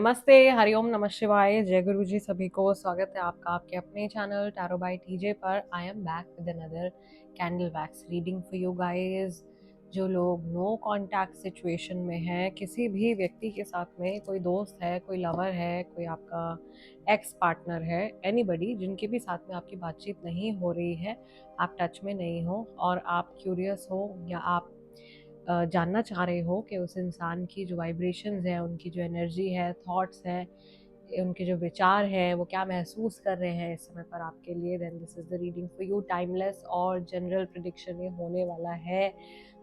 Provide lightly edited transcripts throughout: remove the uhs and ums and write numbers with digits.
नमस्ते, हरिओम, नमः शिवाय, जय गुरु जी सभी को। स्वागत है आपका आपके अपने चैनल टैरो बाय टीजे पर। I am back with another candle wax reading for you guys. जो लोग नो कांटेक्ट सिचुएशन में हैं, किसी भी व्यक्ति के साथ में, कोई दोस्त है, कोई लवर है, कोई आपका एक्स पार्टनर है, एनीबडी जिनके भी साथ में आपकी बातचीत नहीं हो रही है, आप टच में नहीं हो और आप क्यूरियस हो या आप जानना चाह रहे हो कि उस इंसान की जो वाइब्रेशंस हैं, उनकी जो एनर्जी है, थॉट्स हैं, उनके जो विचार हैं, वो क्या महसूस कर रहे हैं इस समय पर आपके लिए, then this is the reading for you. Timeless और जनरल प्रिडिक्शन ये होने वाला है।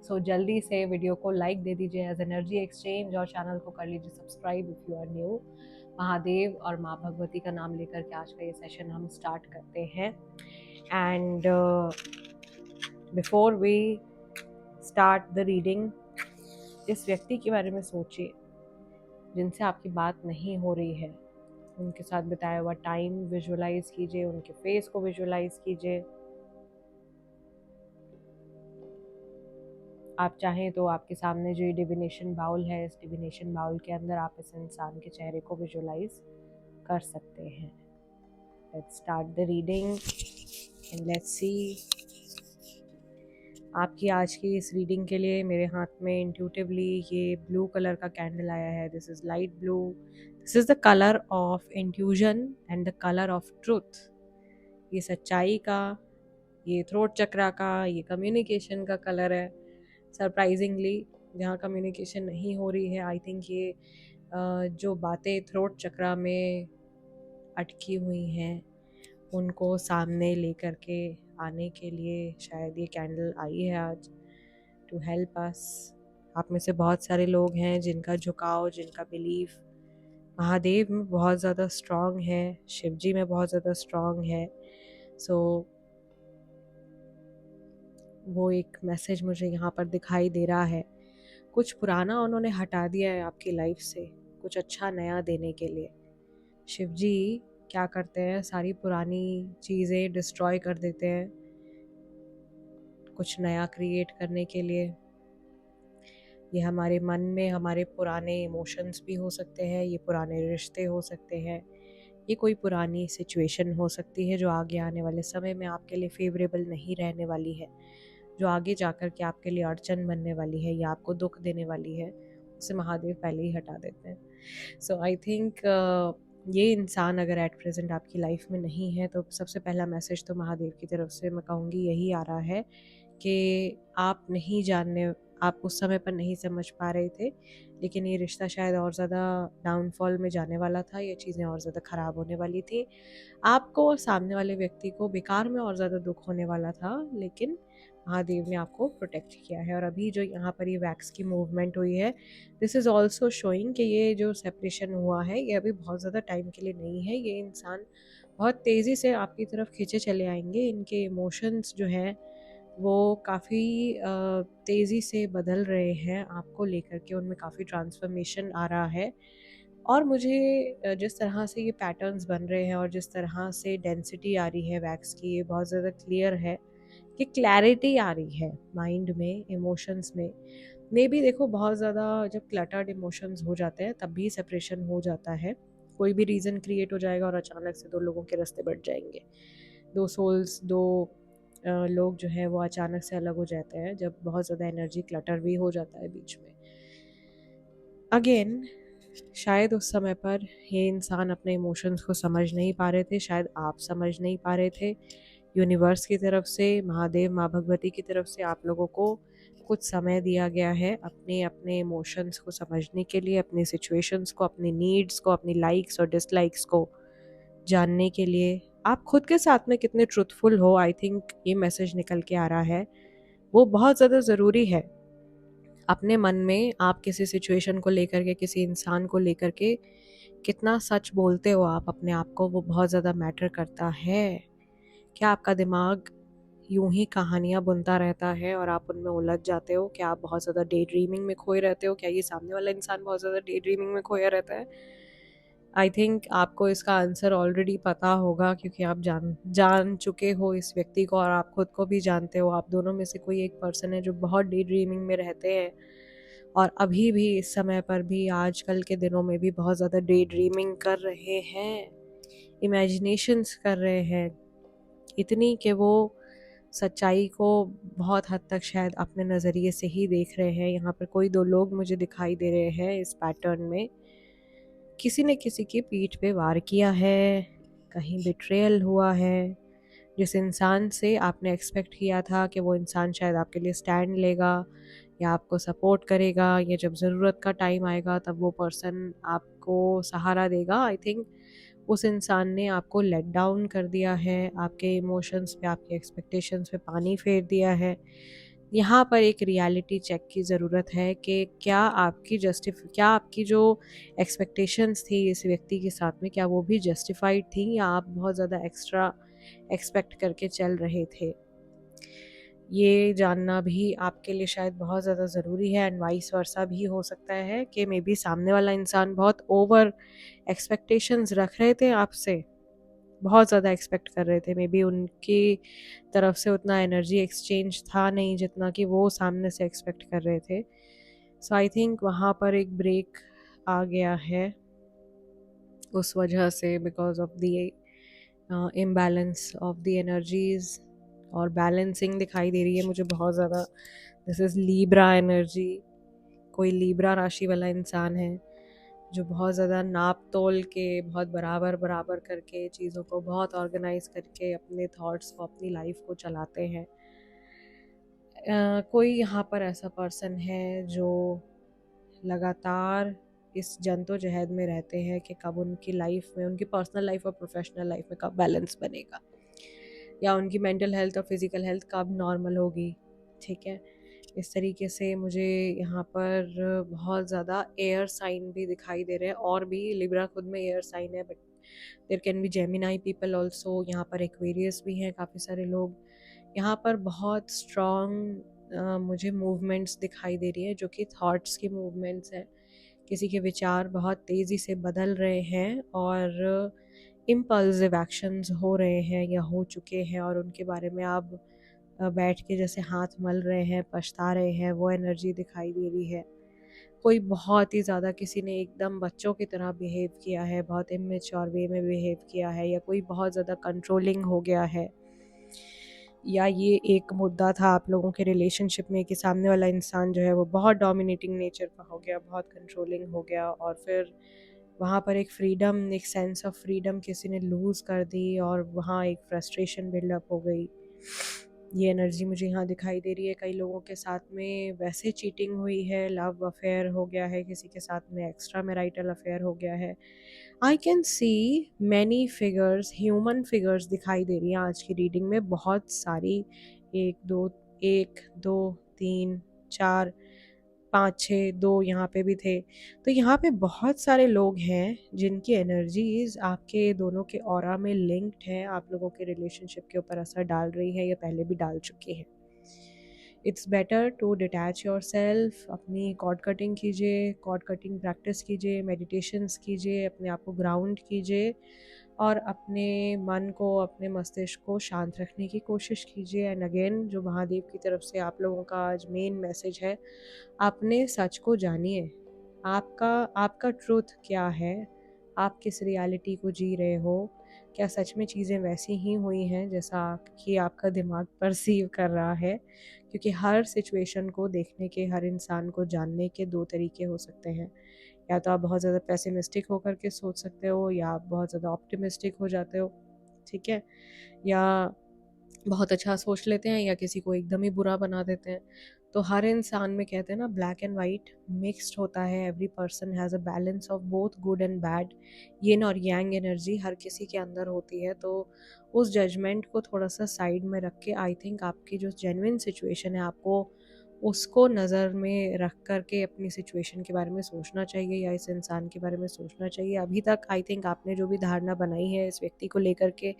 सो जल्दी से वीडियो को लाइक दे दीजिए एज एनर्जी एक्सचेंज और चैनल को कर लीजिए subscribe if you are new. Mahadev और माँ भगवती का नाम लेकर के आज का ये सेशन हम स्टार्ट करते हैं। And before we start the reading, इस व्यक्ति के बारे में सोचिए जिनसे आपकी बात नहीं हो रही है। उनके साथ बिताया हुआ टाइम विजुअलाइज कीजिए, उनके फेस को विजुअलाइज कीजिए। आप चाहें तो आपके सामने जो ये डिविनेशन बाउल है, इस डिविनेशन बाउल के अंदर आप इस इंसान के चेहरे को विजुअलाइज कर सकते हैं। Let's start the reading and let's see. आपकी आज की इस रीडिंग के लिए मेरे हाथ में इंट्यूटिवली ये ब्लू कलर का कैंडल आया है। This is light blue. This is the colour of intuition and the colour of truth. ये सच्चाई का, ये थ्रोट चक्रा का, ये कम्युनिकेशन का कलर है। सरप्राइजिंगली जहाँ कम्युनिकेशन नहीं हो रही है, आई थिंक ये जो बातें थ्रोट चक्रा में अटकी हुई हैं उनको सामने लेकर के आने के लिए शायद ये कैंडल आई है आज, टू हेल्प अस। आप में से बहुत सारे लोग हैं जिनका झुकाव, जिनका बिलीफ महादेव में बहुत ज़्यादा स्ट्रॉन्ग है, शिव जी में बहुत ज़्यादा स्ट्रॉन्ग है। सो वो एक मैसेज मुझे यहाँ पर दिखाई दे रहा है। कुछ पुराना उन्होंने हटा दिया है आपकी लाइफ से, कुछ अच्छा नया देने के लिए। शिव जी क्या करते हैं, सारी पुरानी चीज़ें डिस्ट्रॉय कर देते हैं कुछ नया क्रिएट करने के लिए। ये हमारे मन में हमारे पुराने इमोशंस भी हो सकते हैं, ये पुराने रिश्ते हो सकते हैं, ये कोई पुरानी सिचुएशन हो सकती है जो आगे आने वाले समय में आपके लिए फेवरेबल नहीं रहने वाली है, जो आगे जाकर के आपके लिए अड़चन बनने वाली है या आपको दुख देने वाली है। उसे महादेव पहले ही हटा देते हैं। सो आई थिंक ये इंसान अगर एट प्रेजेंट आपकी लाइफ में नहीं है तो सबसे पहला मैसेज तो महादेव की तरफ से मैं कहूँगी यही आ रहा है कि आप उस समय पर नहीं समझ पा रहे थे, लेकिन ये रिश्ता शायद और ज़्यादा डाउनफॉल में जाने वाला था, ये चीज़ें और ज़्यादा ख़राब होने वाली थी। आपको और सामने वाले व्यक्ति को बेकार में और ज़्यादा दुख होने वाला था, लेकिन महादेव ने आपको प्रोटेक्ट किया है। और अभी जो यहाँ पर ये वैक्स की मूवमेंट हुई है, दिस इज़ ऑल्सो शोइंग कि ये जो सेपरेशन हुआ है ये अभी बहुत ज़्यादा टाइम के लिए नहीं है। ये इंसान बहुत तेज़ी से आपकी तरफ खींचे चले आएंगे। इनके इमोशंस जो हैं वो काफ़ी तेज़ी से बदल रहे हैं आपको लेकर के, उनमें काफ़ी ट्रांसफॉर्मेशन आ रहा है। और मुझे जिस तरह से ये पैटर्न्स बन रहे हैं और जिस तरह से डेंसिटी आ रही है वैक्स की, ये बहुत ज़्यादा क्लियर है कि क्लैरिटी आ रही है माइंड में, इमोशंस में। मे बी देखो, बहुत ज़्यादा जब क्लटर्ड इमोशंस हो जाते हैं तब भी सेपरेशन हो जाता है। कोई भी रीज़न क्रिएट हो जाएगा और अचानक से दो लोगों के रास्ते बढ़ जाएंगे। दो सोल्स, दो लोग जो हैं वो अचानक से अलग हो जाते हैं जब बहुत ज़्यादा एनर्जी क्लटर भी हो जाता है बीच में। अगेन शायद उस समय पर ये इंसान अपने इमोशंस को समझ नहीं पा रहे थे, शायद आप समझ नहीं पा रहे थे। यूनिवर्स की तरफ से, महादेव माँ भगवती की तरफ से आप लोगों को कुछ समय दिया गया है अपने अपने इमोशंस को समझने के लिए, अपनी सिचुएशंस को, अपनी नीड्स को, अपनी लाइक्स और डिसलाइक्स को जानने के लिए। आप खुद के साथ में कितने ट्रूथफुल हो, आई थिंक ये मैसेज निकल के आ रहा है, वो बहुत ज़्यादा ज़रूरी है। अपने मन में आप किसी सिचुएशन को लेकर के, किसी इंसान को लेकर के कितना सच बोलते हो आप अपने आप को, वो बहुत ज़्यादा मैटर करता है। क्या आपका दिमाग यूं ही कहानियाँ बुनता रहता है और आप उनमें उलझ जाते हो? क्या आप बहुत ज़्यादा डे ड्रीमिंग में खोए रहते हो? क्या ये सामने वाला इंसान बहुत ज़्यादा डे ड्रीमिंग में खोया रहता है? आई थिंक आपको इसका आंसर ऑलरेडी पता होगा, क्योंकि आप जान चुके हो इस व्यक्ति को और आप खुद को भी जानते हो। आप दोनों में से कोई एक पर्सन है जो बहुत डे ड्रीमिंग में रहते हैं और अभी भी इस समय पर भी आजकल के दिनों में भी बहुत ज़्यादा डे ड्रीमिंग कर रहे हैं, इमेजिनेशंस कर रहे हैं, इतनी कि वो सच्चाई को बहुत हद तक शायद अपने नज़रिए से ही देख रहे हैं। यहाँ पर कोई 2 लोग मुझे दिखाई दे रहे हैं इस पैटर्न में। किसी ने किसी की पीठ पे वार किया है, कहीं बिट्रेयल हुआ है। जिस इंसान से आपने एक्सपेक्ट किया था कि वो इंसान शायद आपके लिए स्टैंड लेगा या आपको सपोर्ट करेगा, या जब ज़रूरत का टाइम आएगा तब वो पर्सन आपको सहारा देगा, आई थिंक उस इंसान ने आपको लेट डाउन कर दिया है, आपके इमोशंस पे, आपके एक्सपेक्टेशंस पे पानी फेर दिया है। यहाँ पर एक रियलिटी चेक की ज़रूरत है कि क्या आपकी जो एक्सपेक्टेशंस थी इस व्यक्ति के साथ में, क्या वो भी जस्टिफाइड थी, या आप बहुत ज़्यादा एक्स्ट्रा एक्सपेक्ट करके चल रहे थे। ये जानना भी आपके लिए शायद बहुत ज़्यादा ज़रूरी है, एंड वाइस वर्सा भी हो सकता है कि मे बी सामने वाला इंसान बहुत ओवर एक्सपेक्टेशंस रख रहे थे आपसे, बहुत ज़्यादा एक्सपेक्ट कर रहे थे। मे बी उनकी तरफ से उतना एनर्जी एक्सचेंज था नहीं जितना कि वो सामने से एक्सपेक्ट कर रहे थे। सो आई थिंक वहाँ पर एक ब्रेक आ गया है उस वजह से, because of the imbalance of the energies, और बैलेंसिंग दिखाई दे रही है मुझे बहुत ज़्यादा। This is Libra energy. कोई लीब्रा राशि वाला इंसान है जो बहुत ज़्यादा नाप तोल के, बहुत बराबर बराबर करके, चीज़ों को बहुत ऑर्गेनाइज करके अपने थॉट्स को, अपनी लाइफ को चलाते हैं। कोई यहाँ पर ऐसा पर्सन है जो लगातार इस जद्दोजहद में रहते हैं कि कब उनकी लाइफ में, उनकी पर्सनल लाइफ और प्रोफेशनल लाइफ में कब बैलेंस बनेगा, या उनकी मेंटल हेल्थ और फिज़िकल हेल्थ कब नॉर्मल होगी। ठीक है, इस तरीके से मुझे यहाँ पर बहुत ज़्यादा एयर साइन भी दिखाई दे रहे हैं, और भी लिब्रा खुद में एयर साइन है, but there can be Gemini people also. यहाँ पर एक्वेरियस भी हैं काफ़ी सारे लोग। यहाँ पर बहुत स्ट्रॉन्ग मुझे मूवमेंट्स दिखाई दे रही है जो कि थॉट्स की मूवमेंट्स हैं। किसी के विचार बहुत तेज़ी से बदल रहे हैं और इम्पल्सिव एक्शंस हो रहे हैं या हो चुके हैं, और उनके बारे में आप बैठ के जैसे हाथ मल रहे हैं, पछता रहे हैं, वो एनर्जी दिखाई दे रही है। कोई बहुत ही ज़्यादा, किसी ने एकदम बच्चों की तरह बिहेव किया है, बहुत इमेच्योर वे में बिहेव किया है, या कोई बहुत ज़्यादा कंट्रोलिंग हो गया है, या ये एक मुद्दा था आप लोगों के रिलेशनशिप में कि सामने वाला इंसान जो है वो बहुत डोमिनेटिंग नेचर का हो गया, बहुत कंट्रोलिंग हो गया, और फिर वहाँ पर एक फ्रीडम, एक सेंस ऑफ फ्रीडम किसी ने लूज़ कर दी, और वहाँ एक फ्रस्ट्रेशन बिल्डअप हो गई। ये एनर्जी मुझे यहाँ दिखाई दे रही है। कई लोगों के साथ में वैसे चीटिंग हुई है, लव अफेयर हो गया है, किसी के साथ में एक्स्ट्रा मैरिटल अफेयर हो गया है। I can see many figures, human figures दिखाई दे रही हैं आज की रीडिंग में, बहुत सारी। 1 2 1 2 3 4 5 6 2 यहाँ पे भी थे। तो यहाँ पे बहुत सारे लोग हैं जिनकी एनर्जीज आपके दोनों के ऑरा में लिंक्ड है, आप लोगों के रिलेशनशिप के ऊपर असर डाल रही है, या पहले भी डाल चुकी है। It's better to detach yourself. अपनी कॉर्ड कटिंग कीजिए, कॉर्ड कटिंग प्रैक्टिस कीजिए, मेडिटेशंस कीजिए, अपने आप को ग्राउंड कीजिए, और अपने मन को, अपने मस्तिष्क को शांत रखने की कोशिश कीजिए। एंड अगेन, जो महादेव की तरफ से आप लोगों का आज मेन मैसेज है, अपने सच को जानिए। आपका आपका ट्रूथ क्या है, आप किस रियलिटी को जी रहे हो, क्या सच में चीज़ें वैसी ही हुई हैं जैसा कि आपका दिमाग परसीव कर रहा है। क्योंकि हर सिचुएशन को देखने के, हर इंसान को जानने के 2 तरीके हो सकते हैं। या तो आप बहुत ज़्यादा पेसिमिस्टिक होकर के सोच सकते हो, या आप बहुत ज़्यादा ऑप्टिमिस्टिक हो जाते हो। ठीक है, या बहुत अच्छा सोच लेते हैं, या किसी को एकदम ही बुरा बना देते हैं। तो हर इंसान में, कहते हैं ना, ब्लैक एंड वाइट मिक्स्ड होता है। Every person has a balance of both good and bad. Yin और यांग एनर्जी हर किसी के अंदर होती है। तो उस जजमेंट को थोड़ा सा साइड में रख के, आई थिंक आपकी जो जेन्युइन सिचुएशन है, आपको उसको नज़र में रख कर के अपनी सिचुएशन के बारे में सोचना चाहिए, या इस इंसान के बारे में सोचना चाहिए। अभी तक आई थिंक आपने जो भी धारणा बनाई है इस व्यक्ति को लेकर के,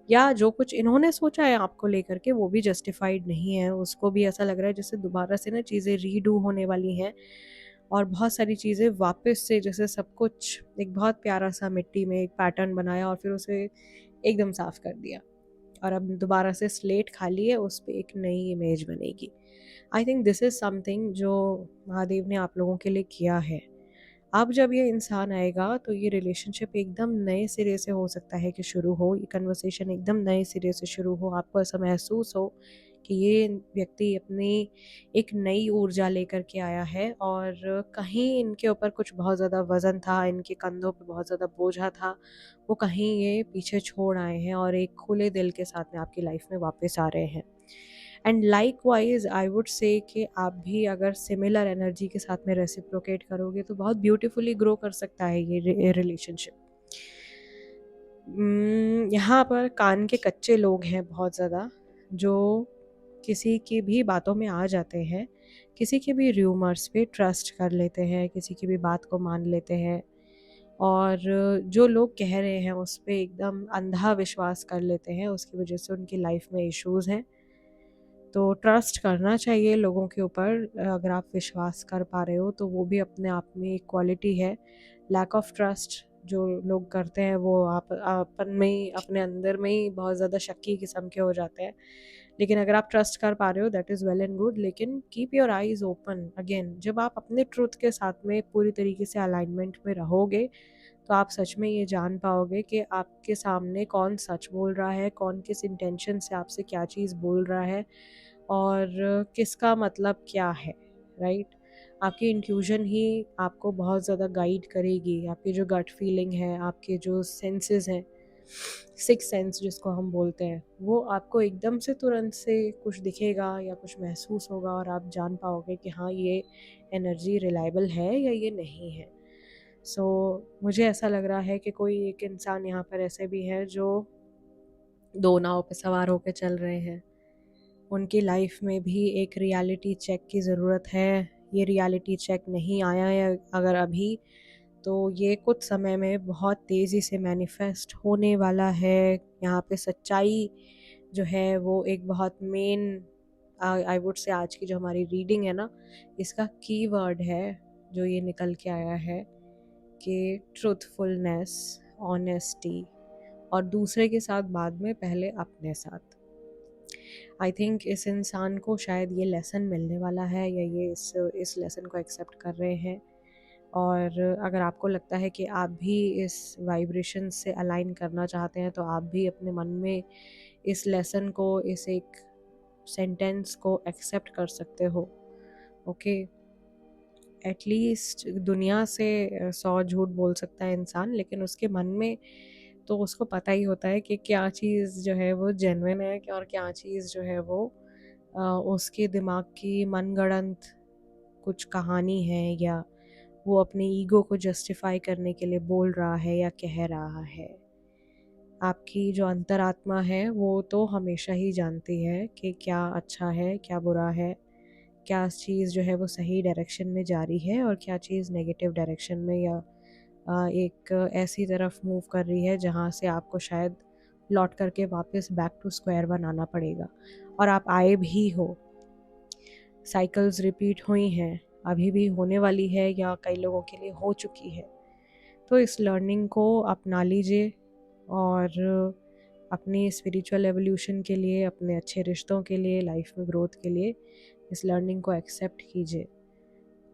या जो कुछ इन्होंने सोचा है आपको लेकर के, वो भी जस्टिफाइड नहीं है। उसको भी ऐसा लग रहा है जैसे दोबारा से ना चीज़ें रीडू होने वाली हैं, और बहुत सारी चीज़ें वापस से, जैसे सब कुछ एक बहुत प्यारा सा मिट्टी में एक पैटर्न बनाया और फिर उसे एकदम साफ कर दिया, और अब दोबारा से स्लेट खाली है, उस पे एक नई इमेज बनेगी। I think this is something जो महादेव ने आप लोगों के लिए किया है। अब जब ये इंसान आएगा तो ये रिलेशनशिप एकदम नए सिरे से हो सकता है कि शुरू हो, ये कन्वर्सेशन एकदम नए सिरे से शुरू हो, आपको ऐसा महसूस हो कि ये व्यक्ति अपनी एक नई ऊर्जा लेकर के आया है और कहीं इनके ऊपर कुछ बहुत ज़्यादा वज़न था, इनके कंधों पे बहुत ज़्यादा बोझा था, वो कहीं ये पीछे छोड़ आए हैं और एक खुले दिल के साथ में आपकी लाइफ में वापस आ रहे हैं। And likewise I would say कि आप भी अगर सिमिलर एनर्जी के साथ में रेसिप्रोकेट करोगे तो बहुत ब्यूटीफुली ग्रो कर सकता है ये रिलेशनशिप। यहाँ पर कान के कच्चे लोग हैं बहुत ज़्यादा, जो किसी की भी बातों में आ जाते हैं, किसी के भी र्यूमर्स पे ट्रस्ट कर लेते हैं, किसी की भी बात को मान लेते हैं और जो लोग कह रहे हैं उस पे एकदम अंधा विश्वास कर लेते हैं, उसकी वजह से उनकी लाइफ में इश्यूज़ हैं। तो ट्रस्ट करना चाहिए लोगों के ऊपर, अगर आप विश्वास कर पा रहे हो तो वो भी अपने आप में एक क्वालिटी है। लैक ऑफ ट्रस्ट जो लोग करते हैं वो आप अपन में ही, अपने अंदर में ही बहुत ज़्यादा शक्की किस्म के हो जाते हैं। लेकिन अगर आप ट्रस्ट कर पा रहे हो that is well and good, लेकिन keep your eyes open. Again जब आप अपने ट्रुथ के साथ में पूरी तरीके से अलाइनमेंट में रहोगे तो आप सच में ये जान पाओगे कि आपके सामने कौन सच बोल रहा है, कौन किस इंटेंशन से आपसे क्या चीज़ बोल रहा है और किसका मतलब क्या है, राइट? आपकी इंट्यूशन ही आपको बहुत ज़्यादा गाइड करेगी। आपकी जो गट फीलिंग है, आपके जो सेंसेस हैं, सिक्स सेंस जिसको हम बोलते हैं, वो आपको एकदम से तुरंत से कुछ दिखेगा या कुछ महसूस होगा और आप जान पाओगे कि हाँ, ये एनर्जी रिलायबल है या ये नहीं है। सो मुझे ऐसा लग रहा है कि कोई एक इंसान यहाँ पर ऐसे भी है जो दो नाव पे सवार होकर चल रहे हैं। उनकी लाइफ में भी एक रियलिटी चेक की ज़रूरत है। ये रियलिटी चेक नहीं आया है अगर अभी, तो ये कुछ समय में बहुत तेज़ी से मैनिफेस्ट होने वाला है। यहाँ पे सच्चाई जो है वो एक बहुत मेन, आई वुड से आज की जो हमारी रीडिंग है ना, इसका कीवर्ड है जो ये निकल के आया है कि ट्रूथफुलनेस, ऑनेस्टी और दूसरे के साथ बाद में पहले अपने साथ। आई थिंक इस इंसान को शायद ये लेसन मिलने वाला है या ये इस लेसन को एक्सेप्ट कर रहे हैं। और अगर आपको लगता है कि आप भी इस वाइब्रेशन से अलाइन करना चाहते हैं तो आप भी अपने मन में इस लेसन को, इस एक सेंटेंस को एक्सेप्ट कर सकते हो। ओके, एटलीस्ट दुनिया से 100 झूठ बोल सकता है इंसान, लेकिन उसके मन में तो उसको पता ही होता है कि क्या चीज़ जो है वो जेन्युइन है और क्या चीज़ जो है वो उसके दिमाग की मनगढ़ंत कुछ कहानी है, या वो अपने ईगो को जस्टिफाई करने के लिए बोल रहा है या कह रहा है। आपकी जो अंतरात्मा है वो तो हमेशा ही जानती है कि क्या अच्छा है, क्या बुरा है, क्या चीज़ जो है वो सही डायरेक्शन में जा रही है और क्या चीज़ नेगेटिव डायरेक्शन में या एक ऐसी तरफ मूव कर रही है जहाँ से आपको शायद लौट करके वापस बैक टू स्क्वायर वन आना पड़ेगा। और आप आए भी हो, साइकिल्स रिपीट हुई हैं, अभी भी होने वाली है या कई लोगों के लिए हो चुकी है। तो इस लर्निंग को अपना लीजिए और अपनी स्पिरिचुअल एवोल्यूशन के लिए, अपने अच्छे रिश्तों के लिए, लाइफ में ग्रोथ के लिए इस लर्निंग को एक्सेप्ट कीजिए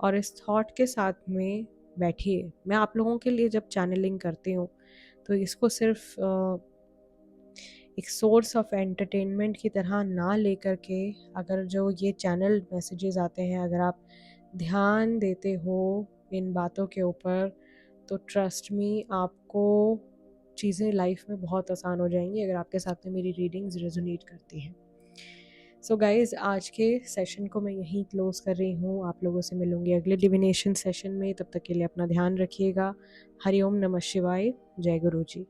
और इस थॉट के साथ में बैठिए। मैं आप लोगों के लिए जब चैनलिंग करती हूँ तो इसको सिर्फ एक सोर्स ऑफ एंटरटेनमेंट की तरह ना लेकर के, अगर जो ये चैनल मैसेजेस आते हैं अगर आप ध्यान देते हो इन बातों के ऊपर, तो ट्रस्ट मी आपको चीज़ें लाइफ में बहुत आसान हो जाएंगी अगर आपके साथ में मेरी रीडिंग्स रेजोनेट करती हैं। सो गाइज़, आज के सेशन को मैं यहीं क्लोज़ कर रही हूँ। आप लोगों से मिलूंगी अगले डिविनेशन सेशन में। तब तक के लिए अपना ध्यान रखिएगा। हरिओम नमः शिवाय। जय गुरु जी।